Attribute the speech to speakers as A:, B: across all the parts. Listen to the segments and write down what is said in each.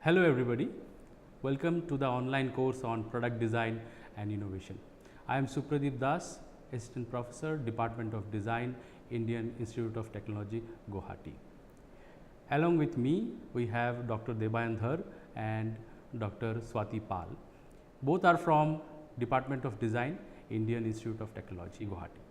A: Hello everybody, welcome to the online course on product design and innovation. I am Supradeep Das, Assistant Professor, Department of Design, Indian Institute of Technology, Guwahati. Along with me, we have Dr. Debayan Dhar and Dr. Swati Pal. Both are from Department of Design, Indian Institute of Technology, Guwahati.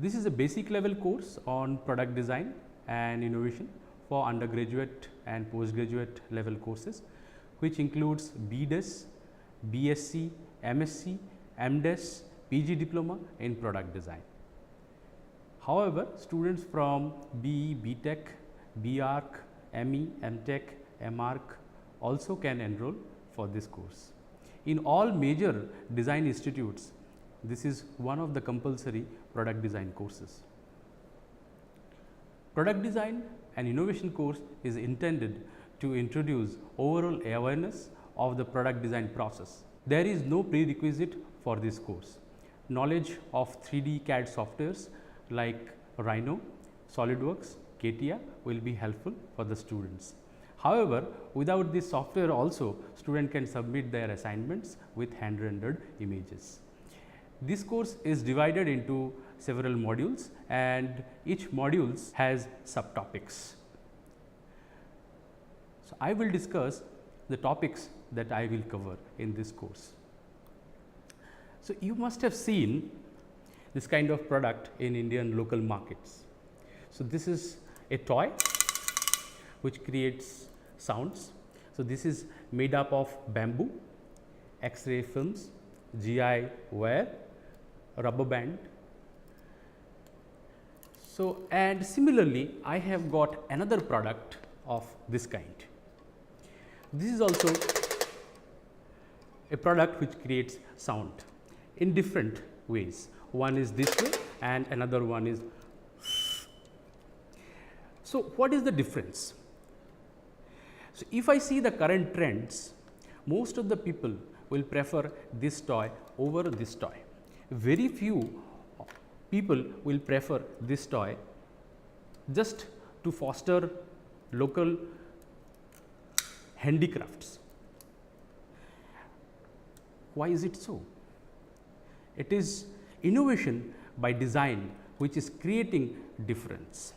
A: This is a basic level course on product design and innovation for undergraduate and postgraduate level courses, which includes BDes, BSc, MSc, MDes, PG diploma in product design. However, students from BE, BTech, BArch, ME, MTech, MArch also can enroll for this course. In all major design institutes, this is one of the compulsory product design courses. Product design and innovation course is intended to introduce overall awareness of the product design process. There is no prerequisite for this course. Knowledge of 3D CAD softwares like Rhino, SolidWorks, CATIA will be helpful for the students. However, without this software also, student can submit their assignments with hand-rendered images. This course is divided into several modules and each module has subtopics. So, I will discuss the topics that I will cover in this course. So, you must have seen this kind of product in Indian local markets. So, this is a toy which creates sounds. So, this is made up of bamboo, X-ray films, GI wire, rubber band. So, and similarly, I have got another product of this kind. This is also a product which creates sound in different ways. One is this way and another one is. So, what is the difference? So, if I see the current trends, most of the people will prefer this toy over this toy. Very few people will prefer this toy just to foster local handicrafts. Why is it so? It is innovation by design which is creating difference.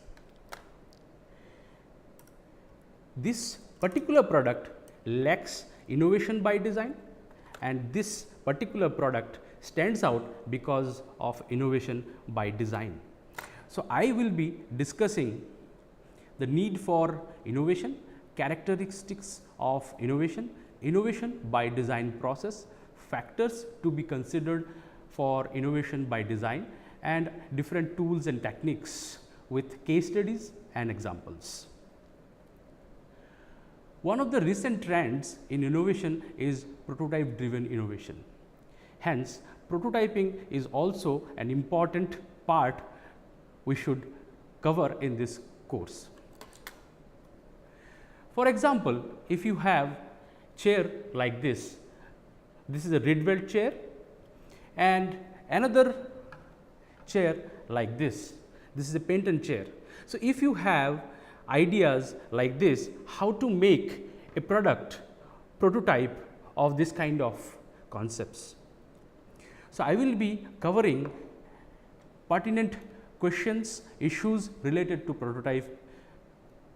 A: This particular product lacks innovation by design and this particular product stands out because of innovation by design. So, I will be discussing the need for innovation, characteristics of innovation, innovation by design process, factors to be considered for innovation by design and different tools and techniques with case studies and examples. One of the recent trends in innovation is prototype driven innovation. Hence, prototyping is also an important part we should cover in this course. For example, if you have chair like this is a Rietveld chair and another chair like this is a Penton chair. So, if you have ideas like this, how to make a prototype of this kind of concepts. So, I will be covering pertinent questions, issues related to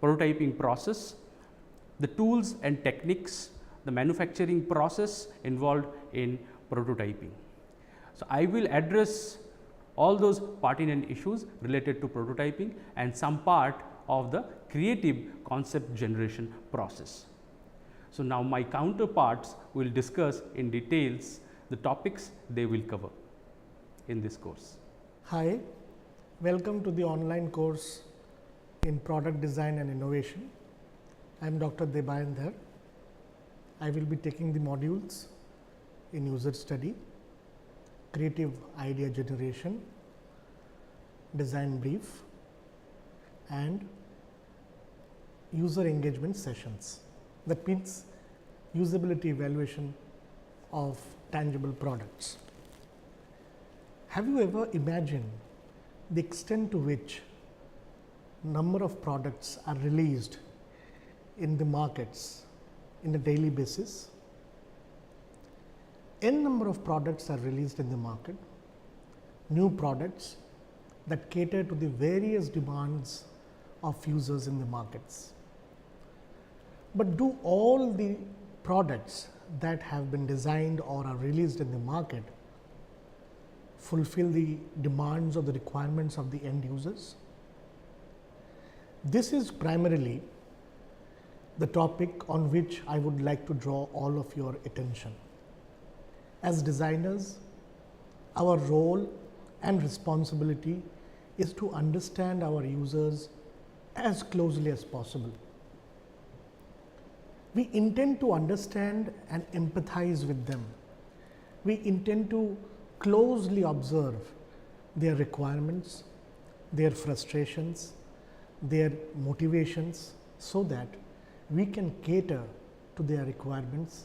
A: prototyping process, the tools and techniques, the manufacturing process involved in prototyping. So, I will address all those pertinent issues related to prototyping and some part of the creative concept generation process. So, now my counterparts will discuss in details the topics they will cover in this course.
B: Hi, welcome to the online course in product design and innovation. I am Dr. Debayan Dhar. I will be taking the modules in user study, creative idea generation, design brief and user engagement sessions. That means usability evaluation of tangible products. Have you ever imagined the extent to which number of products are released in the markets in a daily basis. N number of products are released in the market, new products that cater to the various demands of users in the markets. But do all the products that have been designed or are released in the market fulfill the demands or the requirements of the end users? This is primarily the topic on which I would like to draw all of your attention. As designers, our role and responsibility is to understand our users as closely as possible. We intend to understand and empathize with them. We intend to closely observe their requirements, their frustrations, their motivations, so that we can cater to their requirements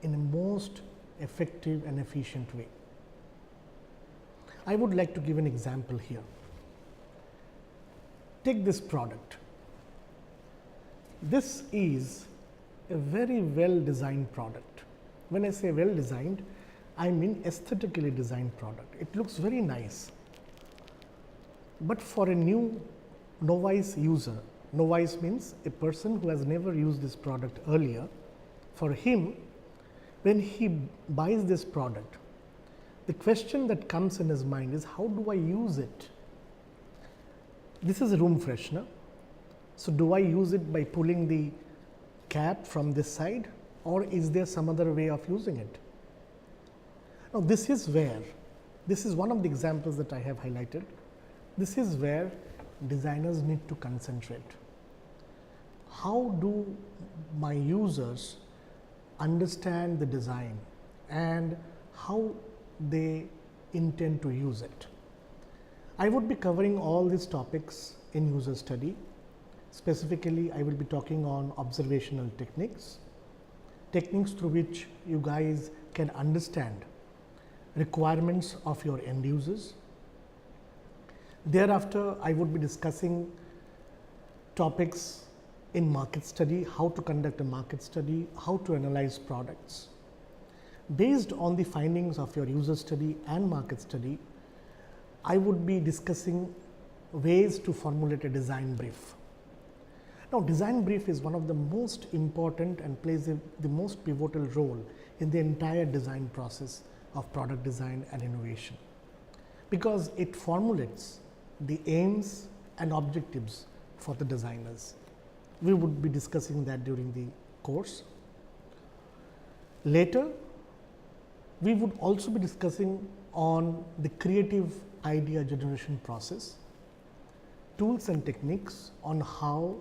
B: in a most effective and efficient way. I would like to give an example here. Take this product. This is a very well designed product. When I say well designed, I mean aesthetically designed product. It looks very nice. But for a new novice user, novice means a person who has never used this product earlier, for him, when he buys this product, the question that comes in his mind is, how do I use it? This is a room freshener. So, do I use it by pulling the cap from this side, or is there some other way of using it? Now, this is one of the examples that I have highlighted. This is where designers need to concentrate. How do my users understand the design and how they intend to use it? I would be covering all these topics in user study. Specifically, I will be talking on observational techniques, techniques through which you guys can understand requirements of your end users. Thereafter, I would be discussing topics in market study, how to conduct a market study, how to analyze products. Based on the findings of your user study and market study, I would be discussing ways to formulate a design brief. Now, design brief is one of the most important and plays the most pivotal role in the entire design process of product design and innovation, because it formulates the aims and objectives for the designers. We would be discussing that during the course. Later, we would also be discussing on the creative idea generation process, tools and techniques on how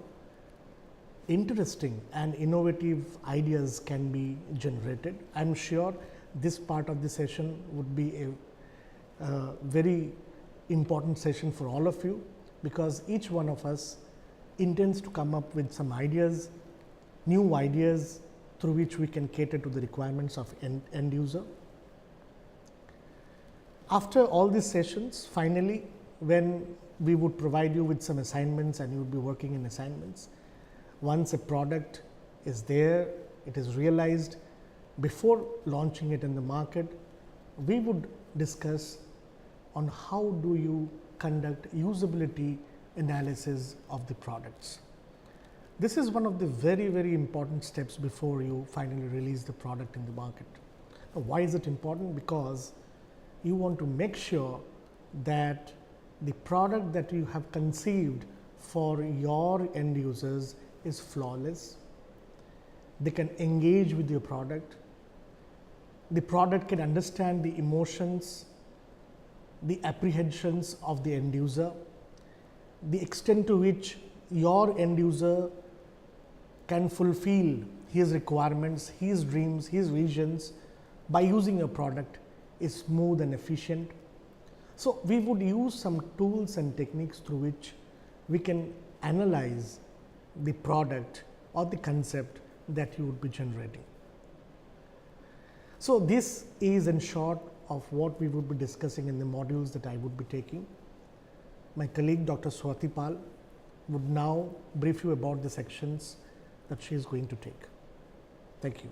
B: interesting and innovative ideas can be generated. I am sure this part of the session would be a very important session for all of you, because each one of us intends to come up with some ideas, new ideas through which we can cater to the requirements of end user. After all these sessions, finally, when we would provide you with some assignments and you would be working in assignments, once a product is there, it is realized, before launching it in the market, we would discuss on how do you conduct usability analysis of the products. This is one of the very, very important steps before you finally release the product in the market. Now, why is it important? Because you want to make sure that the product that you have conceived for your end users is flawless. They can engage with your product. The product can understand the emotions, the apprehensions of the end user, the extent to which your end user can fulfill his requirements, his dreams, his visions by using a product is smooth and efficient. So, we would use some tools and techniques through which we can analyze the product or the concept that you would be generating. So, this is in short of what we would be discussing in the modules that I would be taking. My colleague Dr. Swati Pal would now brief you about the sections that she is going to take. Thank you.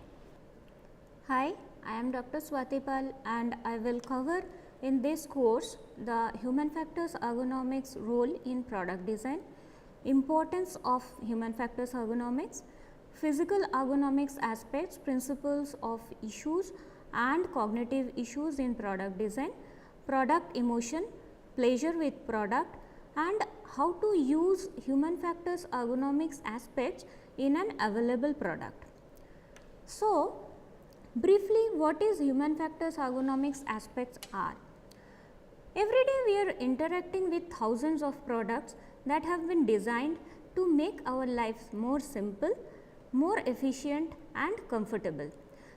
C: Hi, I am Dr. Swati Pal and I will cover in this course the human factors ergonomics role in product design, importance of human factors ergonomics, physical ergonomics aspects, principles of issues and cognitive issues in product design, product emotion, pleasure with product, and how to use human factors ergonomics aspects in an available product. So, briefly, what is human factors ergonomics aspects are? Every day we are interacting with thousands of products that have been designed to make our lives more simple, more efficient and comfortable,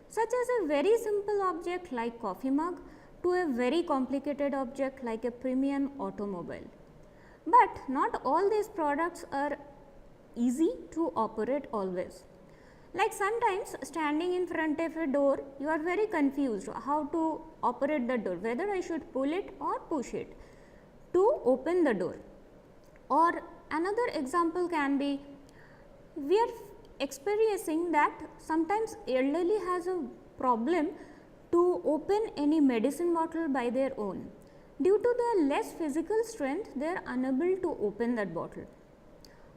C: such as a very simple object like coffee mug to a very complicated object like a premium automobile. But not all these products are easy to operate always. Like sometimes standing in front of a door, you are very confused how to operate the door, whether I should pull it or push it to open the door. Or another example can be, we are experiencing that sometimes elderly has a problem to open any medicine bottle by their own. Due to their less physical strength, they are unable to open that bottle.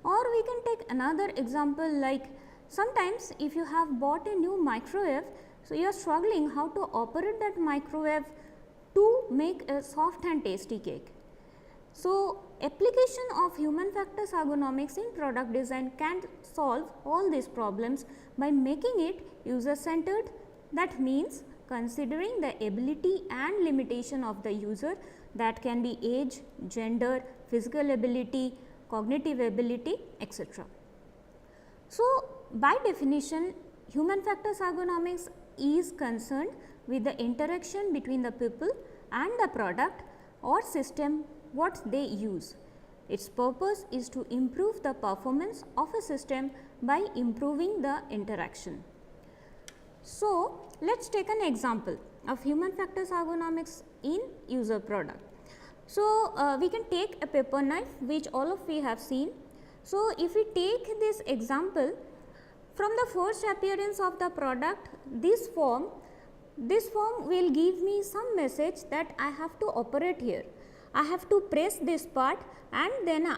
C: Or we can take another example like sometimes if you have bought a new microwave, so you are struggling how to operate that microwave to make a soft and tasty cake. So, application of human factors ergonomics in product design can solve all these problems by making it user centered. That means considering the ability and limitation of the user, that can be age, gender, physical ability, cognitive ability, etc. So, by definition, human factors ergonomics is concerned with the interaction between the people and the product or system what they use. Its purpose is to improve the performance of a system by improving the interaction. So, let us take an example of human factors ergonomics in user product. So, we can take a paper knife which all of we have seen. So, if we take this example, from the first appearance of the product, this form will give me some message that I have to operate here. I have to press this part and then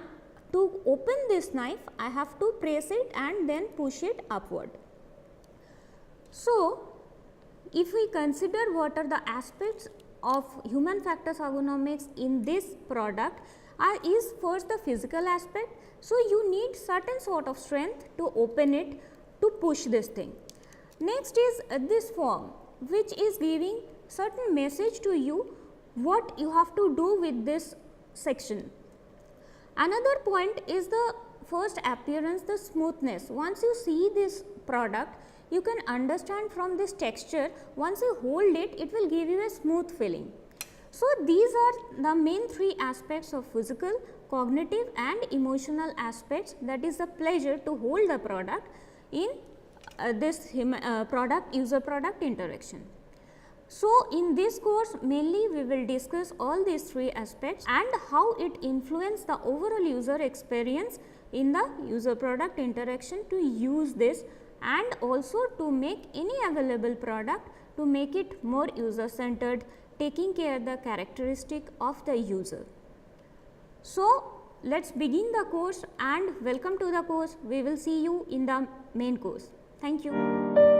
C: to open this knife, I have to press it and then push it upward. So, if we consider what are the aspects of human factors ergonomics in this product, is first the physical aspect. So, you need certain sort of strength to open it, to push this thing. Next is this form which is giving certain message to you what you have to do with this section. Another point is the first appearance, the smoothness. Once you see this product, you can understand from this texture, once you hold it, it will give you a smooth feeling. So, these are the main three aspects of physical, cognitive and emotional aspects, that is the pleasure to hold the product in this product user product interaction. So, in this course mainly we will discuss all these three aspects and how it influences the overall user experience in the user product interaction to use this, and also to make any available product to make it more user centered, taking care of the characteristic of the user. So, let us begin the course and welcome to the course. We will see you in the main course. Thank you.